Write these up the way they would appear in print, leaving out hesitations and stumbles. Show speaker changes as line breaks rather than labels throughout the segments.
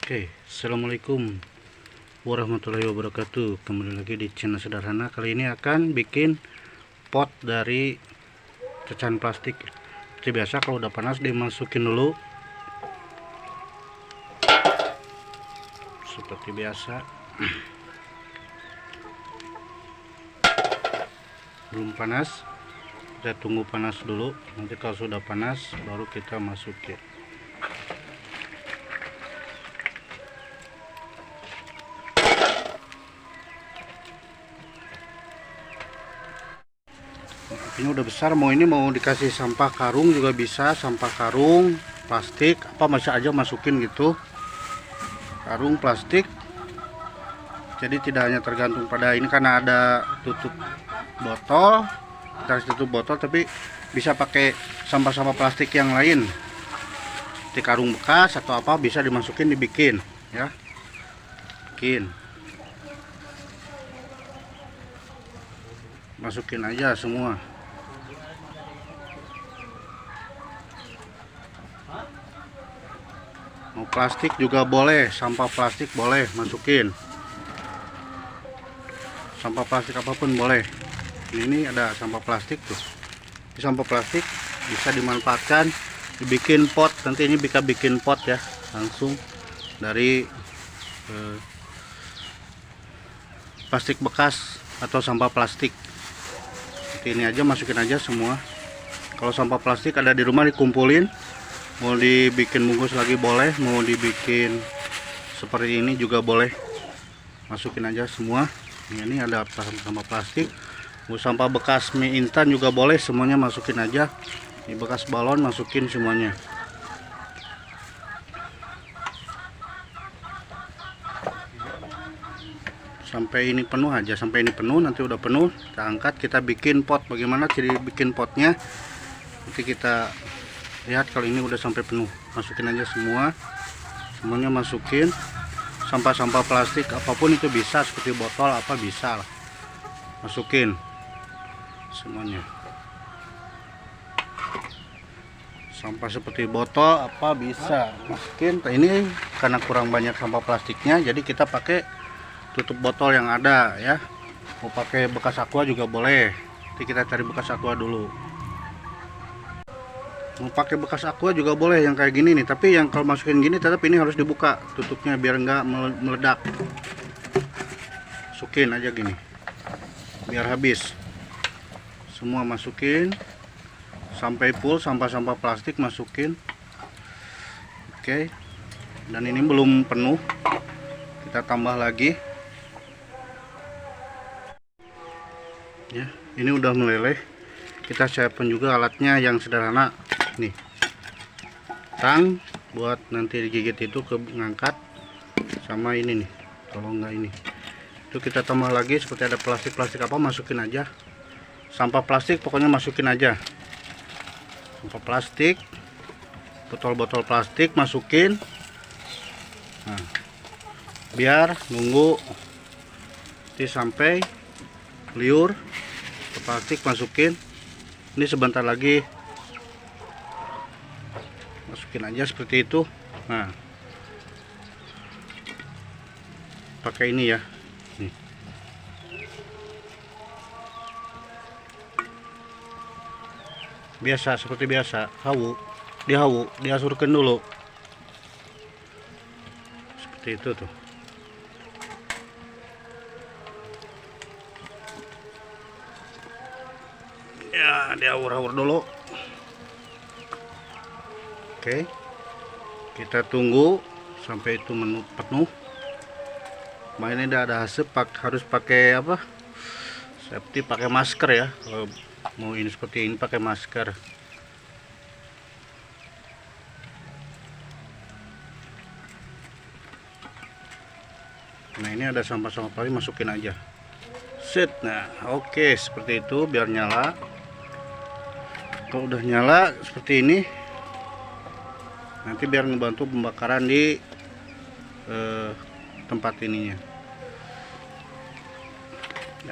Oke, assalamualaikum warahmatullahi wabarakatuh. Kembali lagi di channel sederhana. Kali ini akan bikin pot dari pecahan plastik. Seperti biasa, kalau udah panas dimasukin dulu. Seperti biasa. Belum panas, kita tunggu panas dulu. Nanti kalau sudah panas baru kita masukin. Ini udah besar, mau dikasih sampah karung juga bisa, sampah karung plastik apa masih aja masukin gitu, karung plastik. Jadi tidak hanya tergantung pada ini, karena ada tutup botol, kita harus tutup botol, tapi bisa pakai sampah-sampah plastik yang lain, di karung bekas atau apa bisa dimasukin, dibikin ya, bikin, masukin aja semua. Mau plastik juga boleh, sampah plastik boleh masukin, sampah plastik apapun boleh. Ini ada sampah plastik tuh, ini sampah plastik bisa dimanfaatkan dibikin pot. Nanti ini bisa bikin pot ya, langsung dari plastik bekas atau sampah plastik. Seperti ini aja, masukin aja semua. Kalau sampah plastik ada di rumah dikumpulin, mau dibikin bungkus lagi boleh, mau dibikin seperti ini juga boleh, masukin aja semua. Ini ada sampah plastik, mau sampah bekas mie instan juga boleh, semuanya masukin aja. Ini bekas balon, masukin semuanya. Sampai ini penuh aja, sampai ini penuh. Nanti udah penuh kita angkat, kita bikin pot. Bagaimana cara bikin potnya nanti kita lihat. Kalau ini udah sampai penuh, masukin aja semua, semuanya masukin. Sampah-sampah plastik apapun itu bisa, seperti botol apa bisa lah, masukin semuanya. Sampah seperti botol apa bisa masukin. Ini karena kurang banyak sampah plastiknya, jadi kita pakai tutup botol yang ada ya. Mau pakai bekas aqua juga boleh, nanti kita cari bekas aqua dulu. Mau pakai bekas aqua juga boleh, yang kayak gini nih, tapi yang kalau masukin gini tetap ini harus dibuka tutupnya biar enggak meledak. Masukin aja gini biar habis semua, masukin sampai full sampah-sampah plastik, masukin. Oke, dan ini belum penuh, kita tambah lagi ya. Ini udah meleleh, kita siapkan juga alatnya yang sederhana nih, tang buat nanti digigit itu, ke ngangkat, sama ini nih, kalau enggak ini itu kita tambah lagi. Seperti ada plastik apa, masukin aja. Sampah plastik pokoknya masukin aja, sampah plastik, botol-botol plastik masukin. Nah, biar nunggu nanti sampai liur ke plastik, masukin. Ini sebentar lagi, masukin aja seperti itu. Nah, pakai ini ya, nih. Biasa, seperti biasa, dihasurkan dulu seperti itu tuh. Ya, dihaur-haur dulu. Oke, kita tunggu sampai itu penuh. Nah, ini udah ada asap, harus pakai apa, safety, pakai masker ya. Kalau mau ini seperti ini pakai masker. Nah, ini ada sampah-sampah plastik, masukin aja, set. Nah, oke, seperti itu biar nyala. Kalau udah nyala seperti ini, nanti biar ngebantu pembakaran di tempat ininya.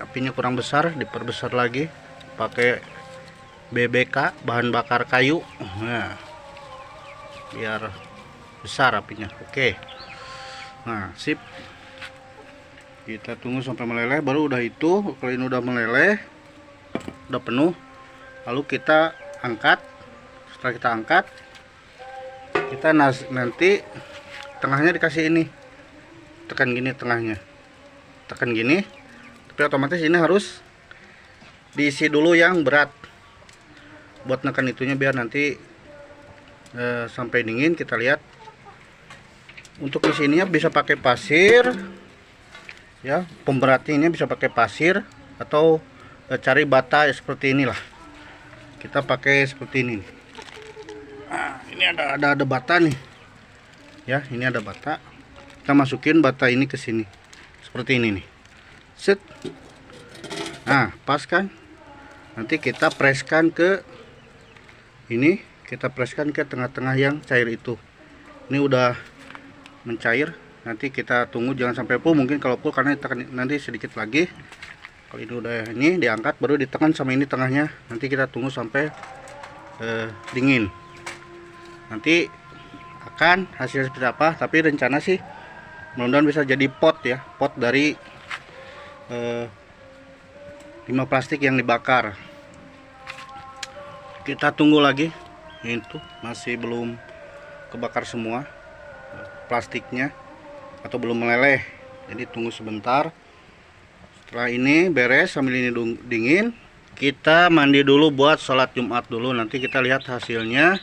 Apinya kurang besar, diperbesar lagi, pakai BBK, bahan bakar kayu. Nah, biar besar apinya. Oke, Nah, sip. Kita tunggu sampai meleleh, baru udah itu. Kalau ini udah meleleh, udah penuh, lalu kita angkat. Setelah kita angkat, kita nanti tengahnya dikasih ini, tekan gini tengahnya, tekan gini. Tapi otomatis ini harus diisi dulu yang berat buat nekan itunya, biar nanti sampai dingin. Kita lihat untuk di sininya bisa pakai pasir ya, pemberatnya ini bisa pakai pasir atau cari bata seperti inilah. Kita pakai seperti ini. Nah, ini ada bata nih ya, ini ada bata. Kita masukin bata ini ke sini seperti ini nih, set. Nah, pas kan. Nanti kita preskan ke ini, kita preskan ke tengah-tengah yang cair itu. Ini udah mencair. Nanti kita tunggu, jangan sampai full. Mungkin kalau full karena ditekan nanti sedikit lagi. Kalau ini udah ini diangkat, baru ditekan sama ini tengahnya. Nanti kita tunggu sampai dingin. Nanti akan hasilnya seperti apa. Tapi rencana sih mudah-mudahan bisa jadi pot ya, pot dari limbah plastik yang dibakar. Kita tunggu lagi. Itu masih belum kebakar semua plastiknya atau belum meleleh, jadi tunggu sebentar. Setelah ini beres, sambil ini dingin, kita mandi dulu buat sholat Jumat dulu. Nanti kita lihat hasilnya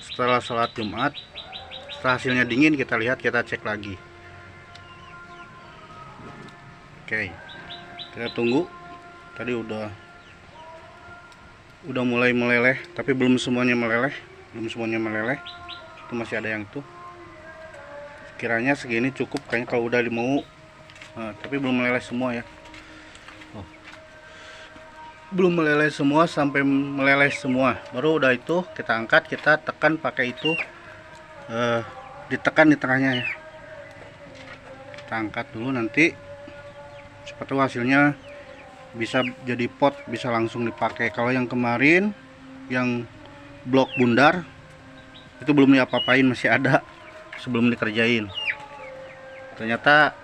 setelah sholat Jumat. Setelah hasilnya dingin, kita lihat, kita cek lagi. Oke, kita tunggu. Tadi udah mulai meleleh, tapi belum semuanya meleleh, itu masih ada yang tuh. Kiranya segini cukup kayaknya kalau udah mau. Nah, tapi belum meleleh semua ya. Belum meleleh semua, sampai meleleh semua baru udah itu kita angkat. Kita tekan pakai itu, ditekan di tengahnya ya. Kita angkat dulu, nanti seperti hasilnya bisa jadi pot, bisa langsung dipakai. Kalau yang kemarin yang blok bundar itu belum diapa-apain, masih ada sebelum dikerjain. Ternyata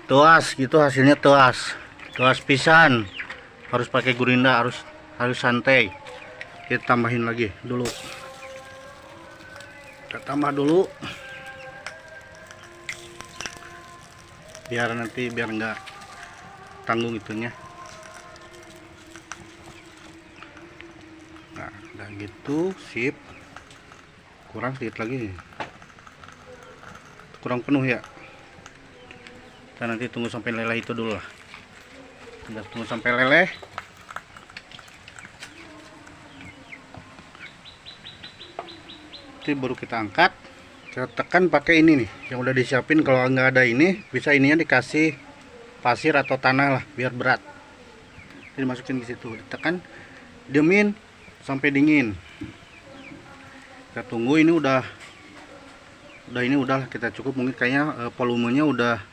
tuas gitu hasilnya, tuas pisan. Harus pakai gurinda, harus santai. Kita tambahin lagi dulu, kita tambah dulu biar nggak tanggung itunya. Nah, udah gitu, sip. Kurang sedikit lagi, kurang penuh ya. Kita nanti tunggu sampai leleh itu dulu lah. Kita tunggu sampai leleh. Nanti baru kita angkat. Kita tekan pakai ini nih yang udah disiapin. Kalau nggak ada ini, bisa ininya dikasih pasir atau tanah lah biar berat. Jadi masukin ke situ, ditekan, diemin sampai dingin. Kita tunggu. Ini udah kita cukup. Mungkin kayaknya volumenya udah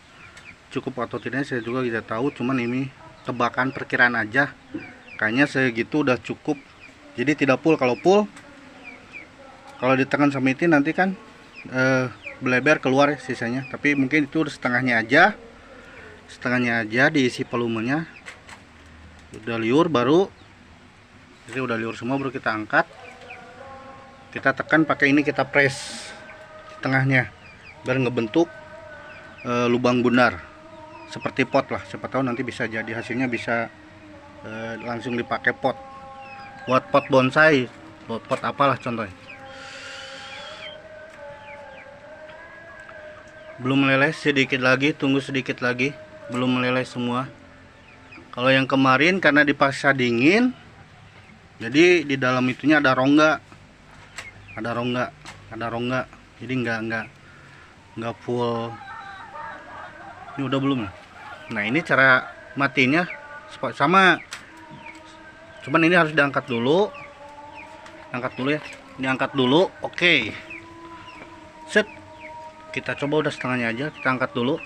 cukup atau tidaknya saya juga tidak tahu, cuman ini tebakan perkiraan aja, kayaknya segitu udah cukup. Jadi tidak full. Kalau ditekan sama itu nanti kan beleber keluar sisanya. Tapi mungkin itu setengahnya aja diisi volumenya. Udah liur, baru jadi udah liur semua, baru kita angkat. Kita tekan pakai ini, kita press tengahnya biar ngebentuk lubang bundar seperti pot lah. Siapa tahu nanti bisa jadi hasilnya bisa langsung dipakai pot, buat pot bonsai, buat pot apalah contohnya. Belum meleleh, sedikit lagi, tunggu sedikit lagi. Belum meleleh semua. Kalau yang kemarin karena dipaksa dingin, jadi di dalam itunya ada rongga, jadi nggak full. Ini udah belum ya? Nah, ini cara matinya sama, cuman ini harus diangkat dulu. Ya, diangkat dulu. Oke, set. Kita coba udah setengahnya aja, kita angkat dulu.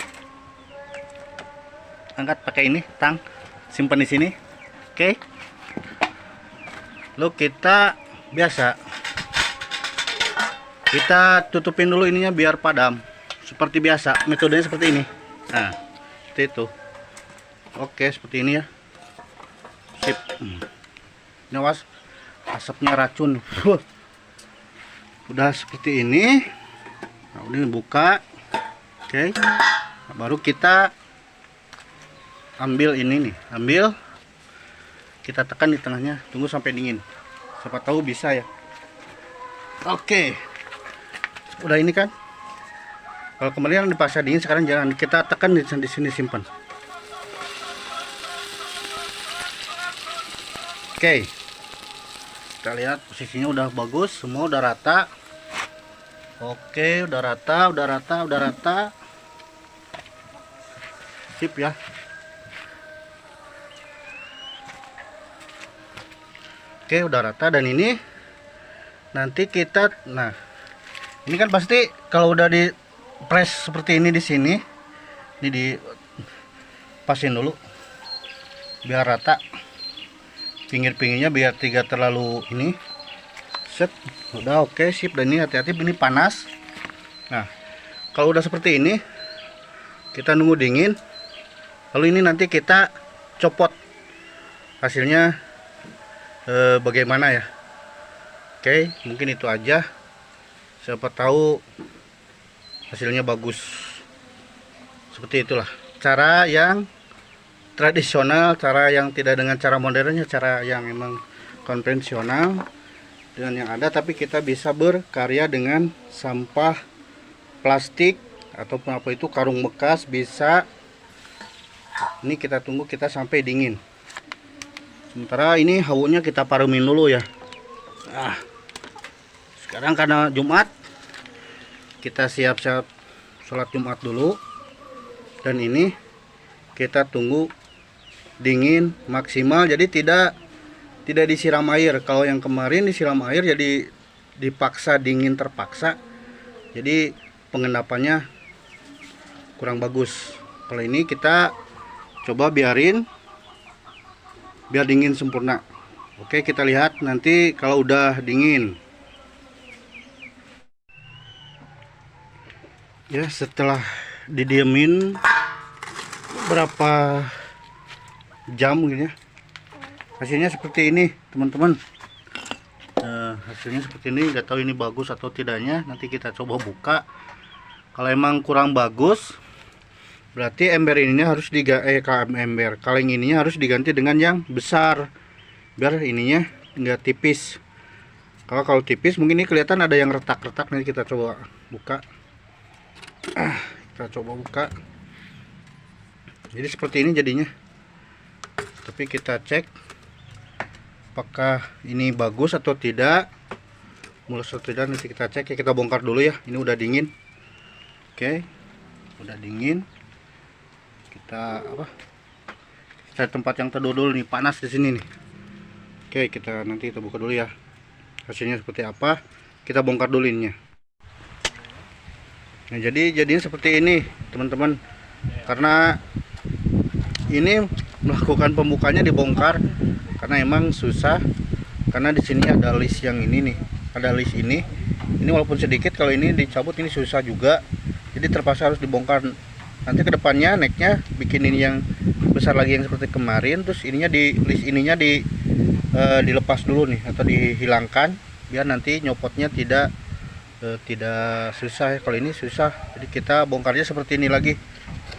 Angkat pakai ini tang, simpan di sini. Oke, lalu kita biasa kita tutupin dulu ininya biar padam seperti biasa, metodenya seperti ini. Nah, seperti itu. Oke, seperti ini ya. Sip. Ini awas, asapnya racun. Udah seperti ini. Nah, udah buka. Oke. Nah, baru kita ambil ini nih, ambil, kita tekan di tengahnya, tunggu sampai dingin. Siapa tahu bisa ya. Oke. Udah ini kan. Kalau kemarin dipaksa dingin, sekarang jangan, kita tekan di sini, simpan. Oke, kita lihat posisinya udah bagus, semua udah rata. Oke, udah rata. Sip ya. Oke, udah rata. Dan ini nanti kita, nah ini kan pasti kalau udah di press seperti ini di sini, ini dipasin dulu biar rata. Pinggir-pinggirnya biar tidak terlalu ini. Set, udah oke, sip. Dan ini hati-hati, ini panas. Nah, kalau udah seperti ini, kita nunggu dingin. Lalu ini nanti kita copot. Hasilnya bagaimana ya? Oke, mungkin itu aja. Siapa tahu hasilnya bagus. Seperti itulah cara yang tradisional, cara yang tidak dengan cara modernnya, cara yang memang konvensional dengan yang ada, tapi kita bisa berkarya dengan sampah plastik ataupun apa itu, karung bekas bisa. Ini kita tunggu kita sampai dingin. Sementara ini hawunya kita parumin dulu ya. Nah, sekarang karena Jumat, kita siap-siap sholat Jumat dulu. Dan ini kita tunggu dingin maksimal, jadi tidak disiram air. Kalau yang kemarin disiram air jadi dipaksa dingin terpaksa, jadi pengendapannya kurang bagus. Kalau ini kita coba biar dingin sempurna. Oke, kita lihat nanti kalau udah dingin ya. Setelah didiemin berapa jam gitu ya, hasilnya seperti ini teman-teman. Hasilnya seperti ini, nggak tahu ini bagus atau tidaknya, nanti kita coba buka. Kalau emang kurang bagus, berarti ember ininya harus kaleng ininya harus diganti dengan yang besar, biar ininya nggak tipis. Kalau tipis mungkin ini kelihatan ada yang retak-retak. Nanti kita coba buka. Kita coba buka. Jadi seperti ini jadinya. Tapi kita cek apakah ini bagus atau tidak, mulus atau tidak, nanti kita cek ya. Kita bongkar dulu ya, ini udah dingin. Oke, udah dingin. Kita cari tempat yang teduh dulu nih, panas di sini nih. Oke, nanti kita buka dulu ya, hasilnya seperti apa. Kita bongkar dulu ininya. Nah, jadinya seperti ini teman-teman. Karena ini melakukan pembukanya dibongkar karena emang susah, karena di sini ada list yang ini nih, ada list ini walaupun sedikit, kalau ini dicabut ini susah juga, jadi terpaksa harus dibongkar. Nanti kedepannya nextnya bikin ini yang besar lagi yang seperti kemarin, terus ininya list ininya dilepas dulu nih atau dihilangkan biar nanti nyopotnya tidak susah ya. Kalau ini susah, jadi kita bongkarnya seperti ini lagi.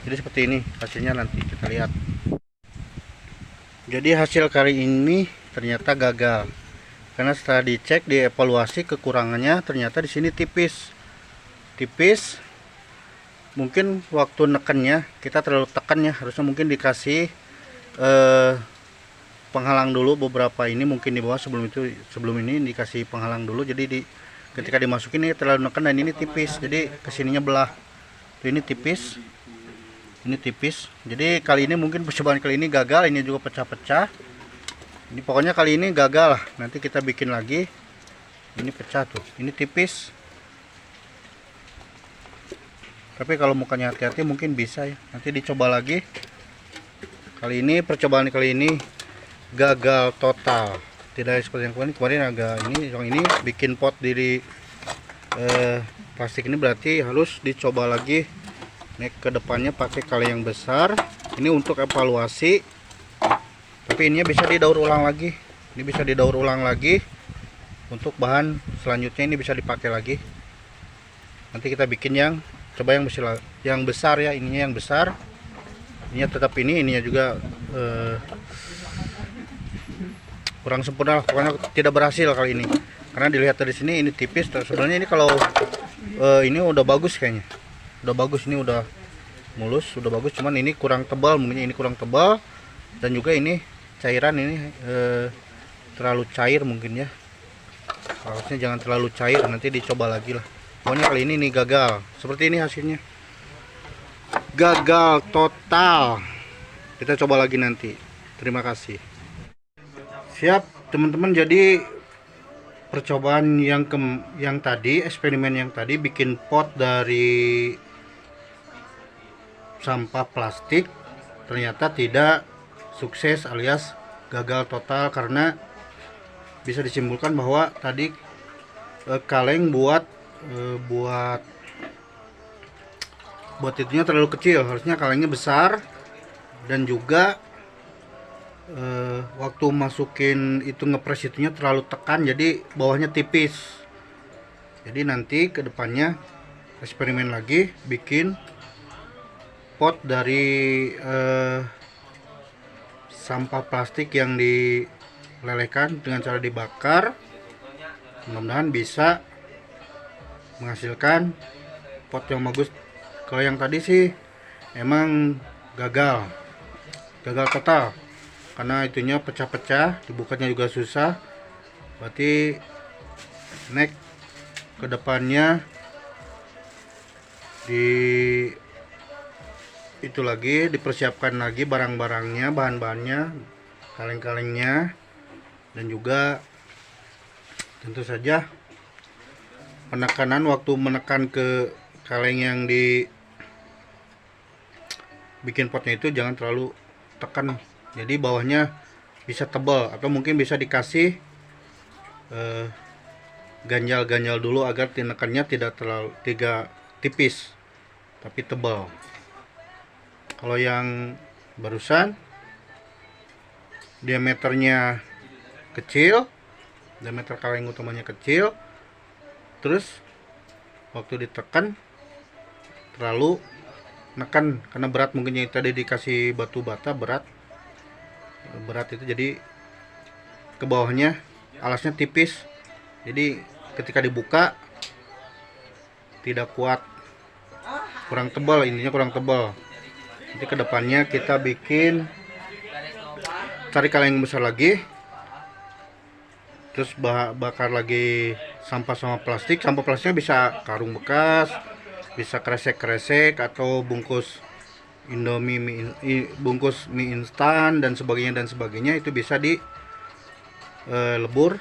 Jadi seperti ini hasilnya, nanti kita lihat. Jadi hasil kali ini ternyata gagal, karena setelah dicek, dievaluasi kekurangannya, ternyata di sini tipis. Mungkin waktu nekennya kita terlalu tekan ya, harusnya mungkin dikasih penghalang dulu beberapa ini, mungkin di bawah sebelum ini dikasih penghalang dulu. Jadi ketika dimasukin ini terlalu neken dan ini tipis, jadi kesininya belah. Ini tipis. Jadi kali ini mungkin percobaan kali ini gagal, ini juga pecah-pecah. Ini pokoknya kali ini gagal lah. Nanti kita bikin lagi. Ini pecah tuh, ini tipis. Tapi kalau mukanya hati-hati mungkin bisa ya. Nanti dicoba lagi. Kali ini percobaan kali ini gagal total. Tidak seperti yang kemarin agak ini, yang ini bikin pot plastik ini berarti harus dicoba lagi nih ke depannya pakai kaleng yang besar. Ini untuk evaluasi, tapi ini bisa didaur ulang lagi. Ini bisa didaur ulang lagi untuk bahan selanjutnya, ini bisa dipakai lagi. Nanti kita bikin yang coba yang besar ya, ininya yang besar, ininya tetap ininya juga kurang sempurna, pokoknya tidak berhasil kali ini. Karena dilihat dari sini ini tipis. Sebenarnya ini kalau ini udah bagus kayaknya, udah bagus, ini udah mulus, udah bagus. Cuman ini kurang tebal, mungkin ini kurang tebal, dan juga ini cairan ini terlalu cair mungkin ya. Harusnya jangan terlalu cair, nanti dicoba lagi lah. Pokoknya kali ini nih gagal. Seperti ini hasilnya, gagal total. Kita coba lagi nanti. Terima kasih. Siap teman-teman, jadi percobaan yang tadi, eksperimen yang tadi bikin pot dari sampah plastik ternyata tidak sukses alias gagal total, karena bisa disimpulkan bahwa tadi kaleng buat itunya terlalu kecil, harusnya kalengnya besar. Dan juga waktu masukin itu ngepres itunya terlalu tekan, jadi bawahnya tipis. Jadi nanti kedepannya eksperimen lagi bikin pot dari sampah plastik yang dilelehkan dengan cara dibakar. Mudah-mudahan bisa menghasilkan pot yang bagus. Kalau yang tadi sih emang gagal total, karena itunya pecah-pecah, dibukanya juga susah. Berarti next kedepannya itu lagi dipersiapkan lagi barang-barangnya, bahan-bahannya, kaleng-kalengnya, dan juga tentu saja penekanan waktu menekan ke kaleng yang bikin potnya itu jangan terlalu tekan, jadi bawahnya bisa tebal, atau mungkin bisa dikasih ganjal-ganjal dulu agar tekannya tidak terlalu tipis tapi tebal. Kalau yang barusan diameternya kecil, diameter kaleng utamanya kecil, terus waktu ditekan terlalu nekan karena berat, mungkin yang tadi dikasih batu bata berat itu, jadi ke bawahnya alasnya tipis, jadi ketika dibuka tidak kuat, kurang tebal, ininya kurang tebal. Nanti kedepannya kita cari kaleng yang besar lagi, terus bakar lagi sampah plastiknya bisa karung bekas, bisa kresek atau bungkus Indomie, bungkus mie instan dan sebagainya, itu bisa dilebur,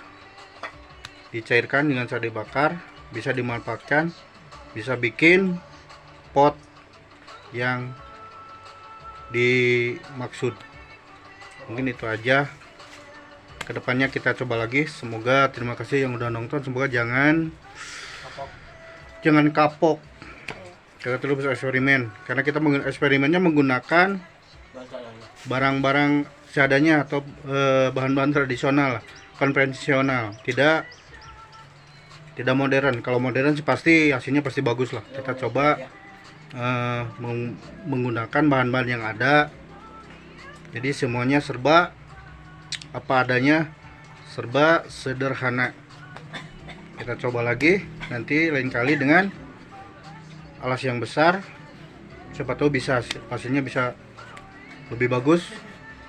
dicairkan dengan cara dibakar, bisa dimanfaatkan, bisa bikin pot yang dimaksud. Mungkin itu aja, kedepannya kita coba lagi. Semoga, terima kasih yang udah nonton, semoga jangan kapok. Kita terus eksperimen, karena kita eksperimennya menggunakan barang-barang seadanya atau bahan-bahan tradisional, konvensional, tidak modern. Kalau modern sih pasti hasilnya pasti bagus lah. Kita coba menggunakan bahan-bahan yang ada, jadi semuanya serba apa adanya, serba sederhana. Kita coba lagi nanti lain kali dengan alas yang besar, siapa tahu bisa hasilnya bisa lebih bagus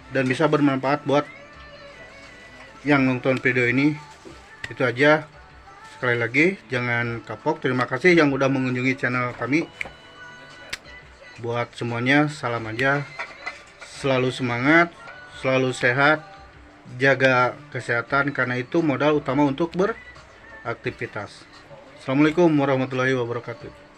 dan bisa bermanfaat buat yang nonton video ini. Itu aja, sekali lagi jangan kapok. Terima kasih yang udah mengunjungi channel kami. Buat semuanya, salam aja, selalu semangat, selalu sehat, jaga kesehatan, karena itu modal utama untuk beraktivitas. Assalamualaikum warahmatullahi wabarakatuh.